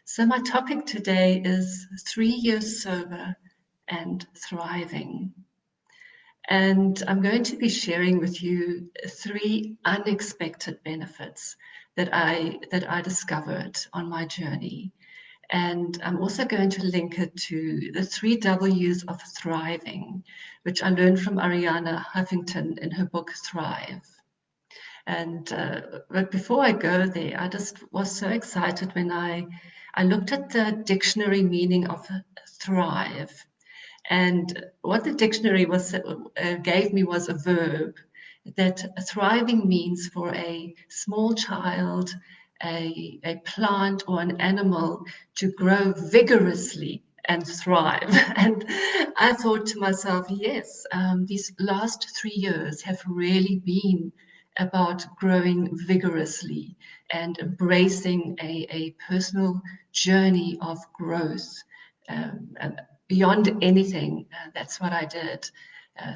So my topic today is 3 years sober and thriving. And I'm going to be sharing with you three unexpected benefits that I discovered on my journey. And I'm also going to link it to the 3 W's of thriving, which I learned from Arianna Huffington in her book Thrive. And but before I go there, I just was so excited when I looked at the dictionary meaning of thrive. And what the dictionary gave me was a verb that thriving means for a small child, a plant, or an animal to grow vigorously and thrive. And I thought to myself, yes, these last 3 years have really been about growing vigorously and embracing a personal journey of growth. And beyond anything, that's what I did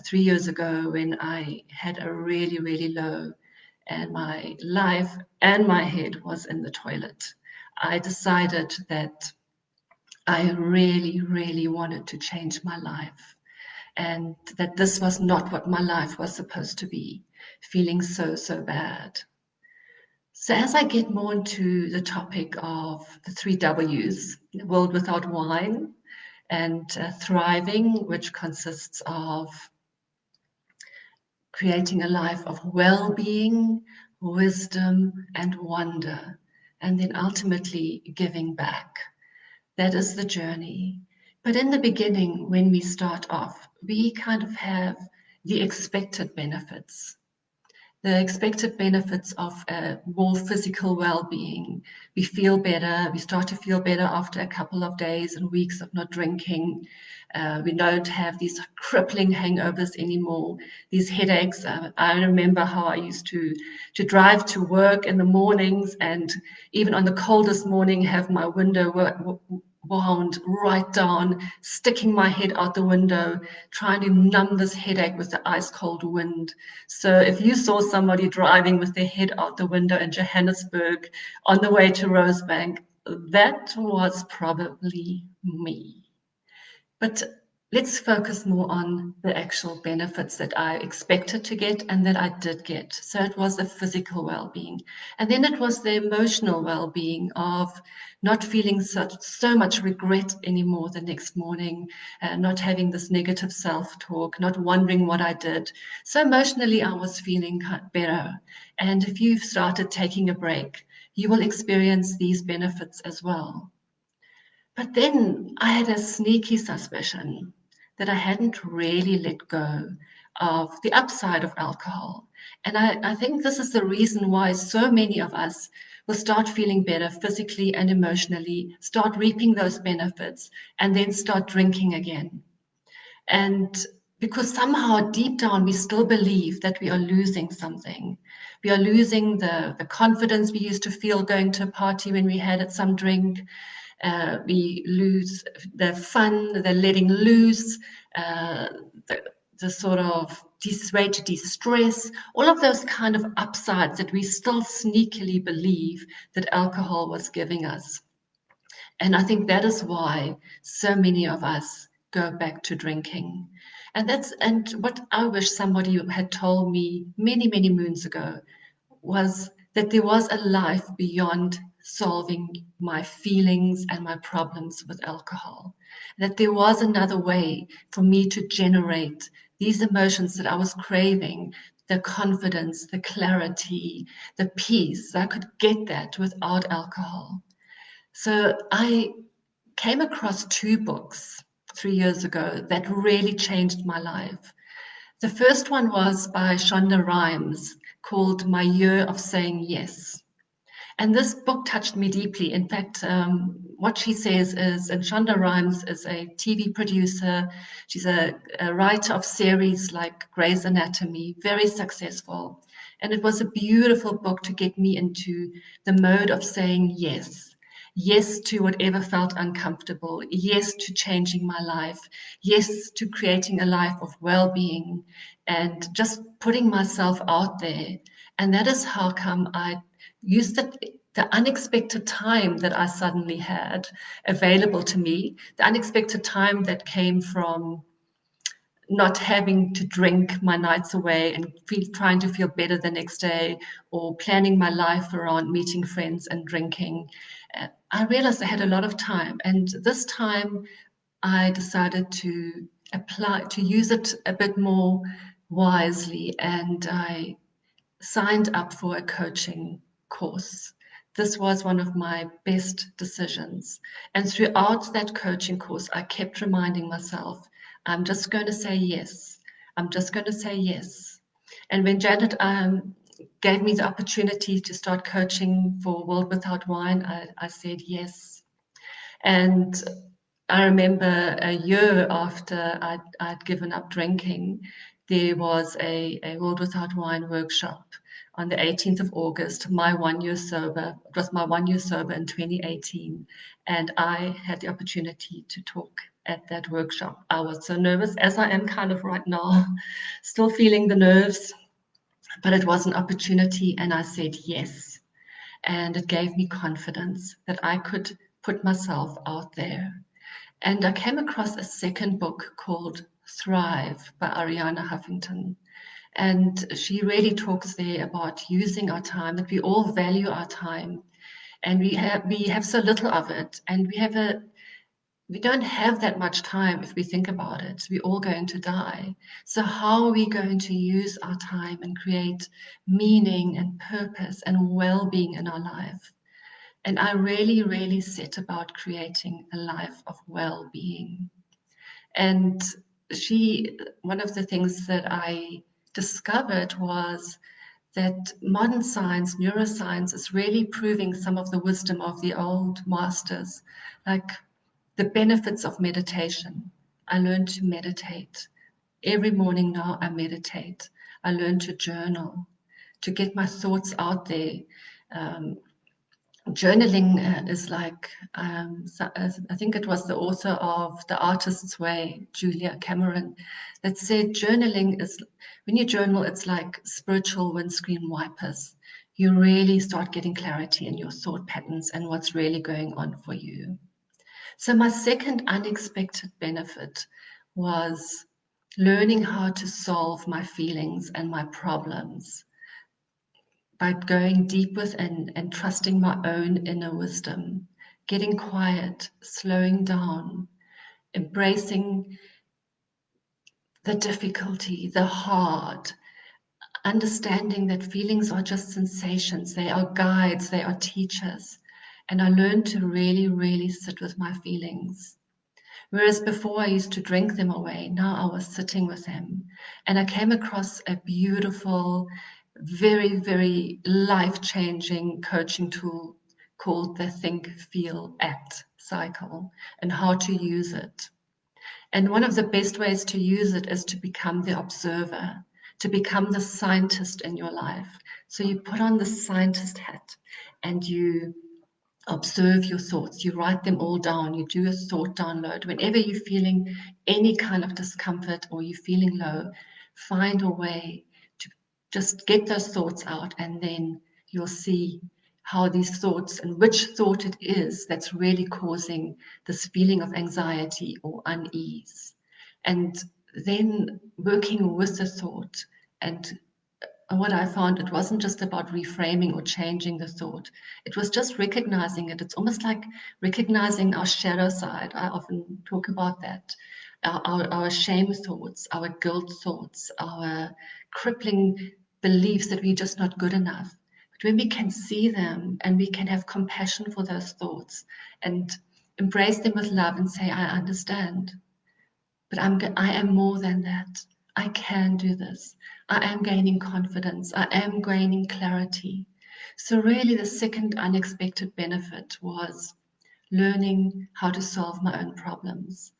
3 years ago when I had a really, really low and my life and my head was in the toilet. I decided that I really, really wanted to change my life and that this was not what my life was supposed to be, feeling so, so bad. So as I get more into the topic of the 3 W's, World Without Wine, and thriving, which consists of creating a life of well-being, wisdom, and wonder, and then ultimately giving back. That is the journey. But in the beginning, when we start off, we kind of have the expected benefits. The expected benefits of more physical well-being. We feel better. We start to feel better after a couple of days and weeks of not drinking. We don't have these crippling hangovers anymore, these headaches. I remember how I used to drive to work in the mornings and even on the coldest morning have my window wound right down, sticking my head out the window, trying to numb this headache with the ice cold wind. So if you saw somebody driving with their head out the window in Johannesburg on the way to Rosebank, that was probably me. But let's focus more on the actual benefits that I expected to get and that I did get. So it was the physical well-being. And then it was the emotional well-being of not feeling so much regret anymore the next morning, not having this negative self-talk, not wondering what I did. So emotionally, I was feeling better. And if you've started taking a break, you will experience these benefits as well. But then I had a sneaky suspicion that I hadn't really let go of the upside of alcohol. And I think this is the reason why so many of us will start feeling better physically and emotionally, start reaping those benefits, and then start drinking again. And because somehow deep down we still believe that we are losing something. We are losing the confidence we used to feel going to a party when we had some drink. We lose the fun, the letting loose, uh, the sort of way to de-stress, all of those kind of upsides that we still sneakily believe that alcohol was giving us. And I think that is why so many of us go back to drinking. And what I wish somebody had told me many, many moons ago was that there was a life beyond solving my feelings and my problems with alcohol. That there was another way for me to generate these emotions that I was craving, the confidence, the clarity, the peace. I could get that without alcohol. So I came across two books 3 years ago that really changed my life. The first one was by Shonda Rhimes called My Year of Saying Yes. And this book touched me deeply. In fact, what she says is, and Shonda Rhimes is a TV producer. She's a writer of series like Grey's Anatomy, very successful. And it was a beautiful book to get me into the mode of saying yes. Yes to whatever felt uncomfortable. Yes to changing my life. Yes to creating a life of well-being and just putting myself out there. And that is how come I used the unexpected time that I suddenly had available to me, the unexpected time that came from not having to drink my nights away and trying to feel better the next day, or planning my life around meeting friends and drinking. I realized I had a lot of time, and this time I decided to use it a bit more wisely, and I signed up for a coaching course. This was one of my best decisions. And throughout that coaching course, I kept reminding myself, I'm just going to say yes. I'm just going to say yes. And when Janet gave me the opportunity to start coaching for World Without Wine, I said yes. And I remember a year after I'd given up drinking, there was a World Without Wine workshop on the 18th of August, my 1 year sober. It was my 1 year sober in 2018. And I had the opportunity to talk at that workshop. I was so nervous, as I am kind of right now, still feeling the nerves, but it was an opportunity, and I said yes. And it gave me confidence that I could put myself out there. And I came across a second book called Thrive by Ariana Huffington. And she really talks there about using our time, that we all value our time, and we have so little of it, and we don't have that much time if we think about it. We're all going to die. So how are we going to use our time and create meaning and purpose and well-being in our life? And I really, really set about creating a life of well-being. And one of the things that I discovered was that modern science, neuroscience, is really proving some of the wisdom of the old masters, like the benefits of meditation. I learned to meditate. Every morning now I meditate. I learn to journal, to get my thoughts out there. Um, Journaling is like, I think it was the author of The Artist's Way, Julia Cameron, that said journaling is, when you journal, it's like spiritual windscreen wipers. You really start getting clarity in your thought patterns and what's really going on for you. So, my second unexpected benefit was learning how to solve my feelings and my problems by going deep within and trusting my own inner wisdom, getting quiet, slowing down, embracing the difficulty, the hard, understanding that feelings are just sensations, they are guides, they are teachers. And I learned to really, really sit with my feelings. Whereas before I used to drink them away, now I was sitting with them. And I came across a beautiful, very, very life changing coaching tool called the Think, Feel, Act cycle, and how to use it. And one of the best ways to use it is to become the observer, to become the scientist in your life. So you put on the scientist hat and you observe your thoughts. You write them all down. You do a thought download. Whenever you're feeling any kind of discomfort or you're feeling low, find a way to just get those thoughts out, and then you'll see how these thoughts and which thought it is that's really causing this feeling of anxiety or unease. And then working with the thought, and what I found, it wasn't just about reframing or changing the thought. It was just recognizing it. It's almost like recognizing our shadow side. I often talk about that. Our shame thoughts, our guilt thoughts, our crippling beliefs that we're just not good enough. But when we can see them and we can have compassion for those thoughts and embrace them with love and say, I understand, but I am more than that. I can do this. I am gaining confidence. I am gaining clarity. So, really, the second unexpected benefit was learning how to solve my own problems.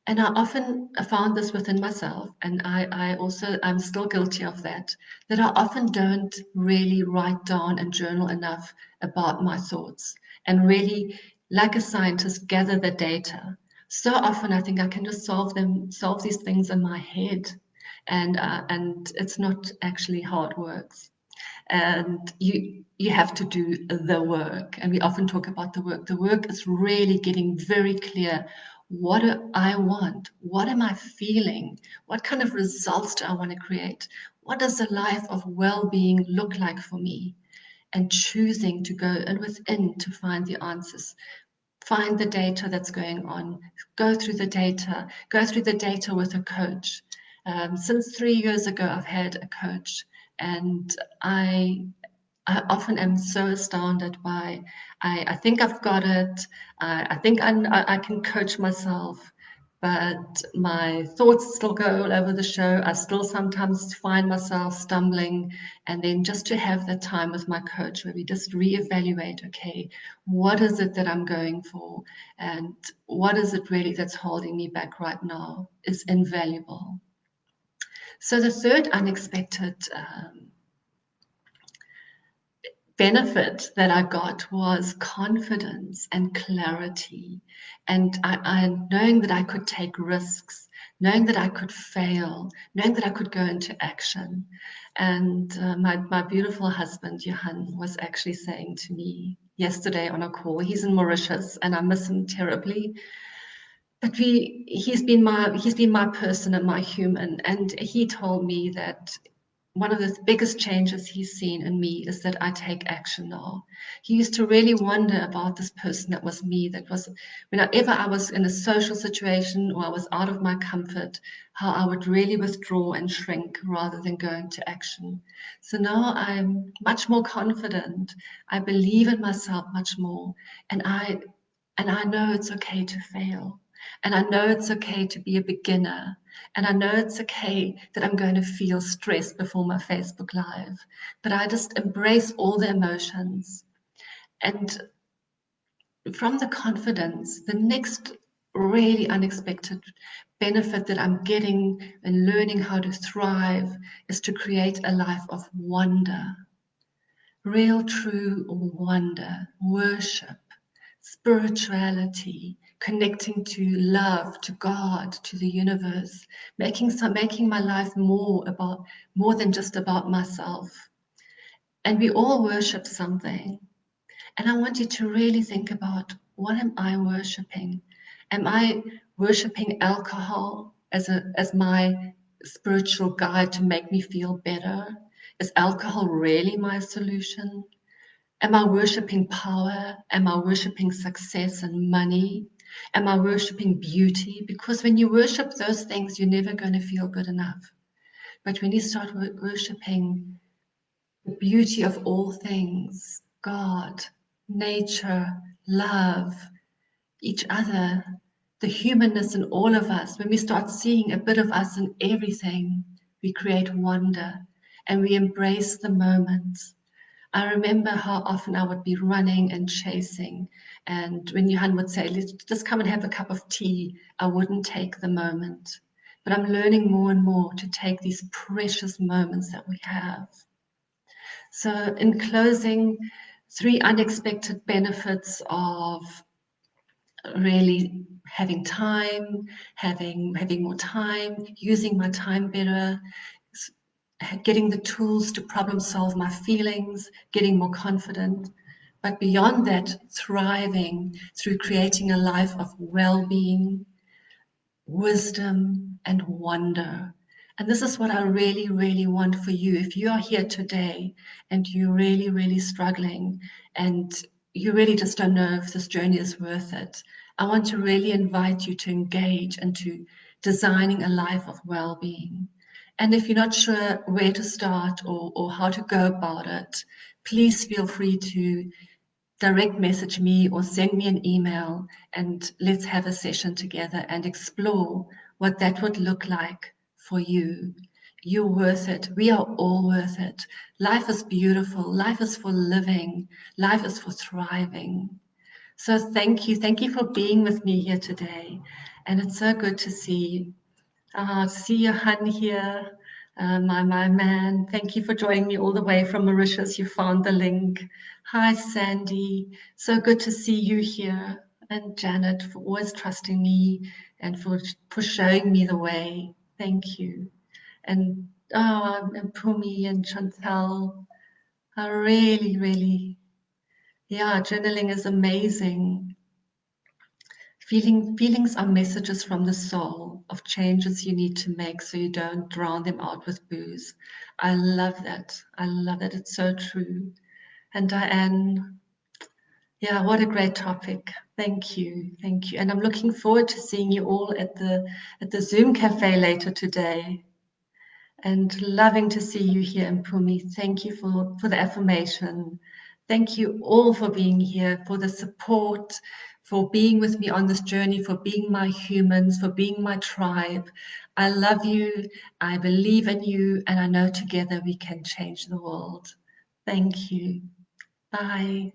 And I often found this within myself, and I'm still guilty of that, that I often don't really write down and journal enough about my thoughts and really, like a scientist, gather the data. So often I think I can just solve these things in my head, and it's not actually how it works. and you have to do the work. And we often talk about the work. The work is really getting very clear. What do I want? What am I feeling? What kind of results do I want to create? What does a life of well-being look like for me? And choosing to go and within to find the answers. Find the data that's going on, go through the data with a coach. Since 3 years ago, I've had a coach, and I often am so astounded by, I think I've got it. I think I can coach myself, but my thoughts still go all over the show. I still sometimes find myself stumbling. And then just to have that time with my coach where we just reevaluate, okay, what is it that I'm going for? And what is it really that's holding me back right now is invaluable. So the third unexpected benefit that I got was confidence and clarity, and I knowing that I could take risks, knowing that I could fail, knowing that I could go into action. And my beautiful husband Johan was actually saying to me yesterday on a call. He's in Mauritius, and I miss him terribly. But he's been my person and my human, and he told me that one of the biggest changes he's seen in me is that I take action now. He used to really wonder about this person that was me, that was whenever I was in a social situation or I was out of my comfort, how I would really withdraw and shrink rather than go into action. So now I'm much more confident. I believe in myself much more, and I know it's okay to fail. And I know it's okay to be a beginner. And I know it's okay that I'm going to feel stressed before my Facebook Live. But I just embrace all the emotions. And from the confidence, the next really unexpected benefit that I'm getting and learning how to thrive is to create a life of wonder, real, true wonder, worship, spirituality, connecting to love, to God, to the universe, making my life more than just about myself. And we all worship something. And I want you to really think about, what am I worshiping? Am I worshiping alcohol as my spiritual guide to make me feel better? Is alcohol really my solution? Am I worshiping power? Am I worshiping success and money? Am I worshiping beauty? Because when you worship those things, you're never going to feel good enough. But when you start worshiping the beauty of all things, God, nature, love, each other, the humanness in all of us, when we start seeing a bit of us in everything, we create wonder and we embrace the moments. I remember how often I would be running and chasing. And when Johan would say, let's just come and have a cup of tea, I wouldn't take the moment. But I'm learning more and more to take these precious moments that we have. So, in closing, 3 unexpected benefits of really having time, having more time, using my time better, getting the tools to problem solve my feelings, getting more confident. But beyond that, thriving through creating a life of well-being, wisdom, and wonder. And this is what I really, really want for you. If you are here today and you're really, really struggling and you really just don't know if this journey is worth it, I want to really invite you to engage into designing a life of well-being. And if you're not sure where to start or how to go about it, please feel free to direct message me or send me an email, and let's have a session together and explore what that would look like for you. You're worth it. We are all worth it. Life is beautiful. Life is for living. Life is for thriving. So thank you. Thank you for being with me here today. And it's so good to see Johan here, my man. Thank you for joining me all the way from Mauritius. You found the link. Hi, Sandy. So good to see you here. And Janet, for always trusting me and for showing me the way. Thank you. And Pumi and Chantel. I really, really, yeah, journaling is amazing. Feelings are messages from the soul of changes you need to make so you don't drown them out with booze. I love that. I love that. It's so true. And Diane, yeah, what a great topic. Thank you. Thank you. And I'm looking forward to seeing you all at the Zoom cafe later today. And loving to see you here, Mpumi. Thank you for the affirmation. Thank you all for being here, for the support, for being with me on this journey, for being my humans, for being my tribe. I love you, I believe in you, and I know together we can change the world. Thank you. Bye.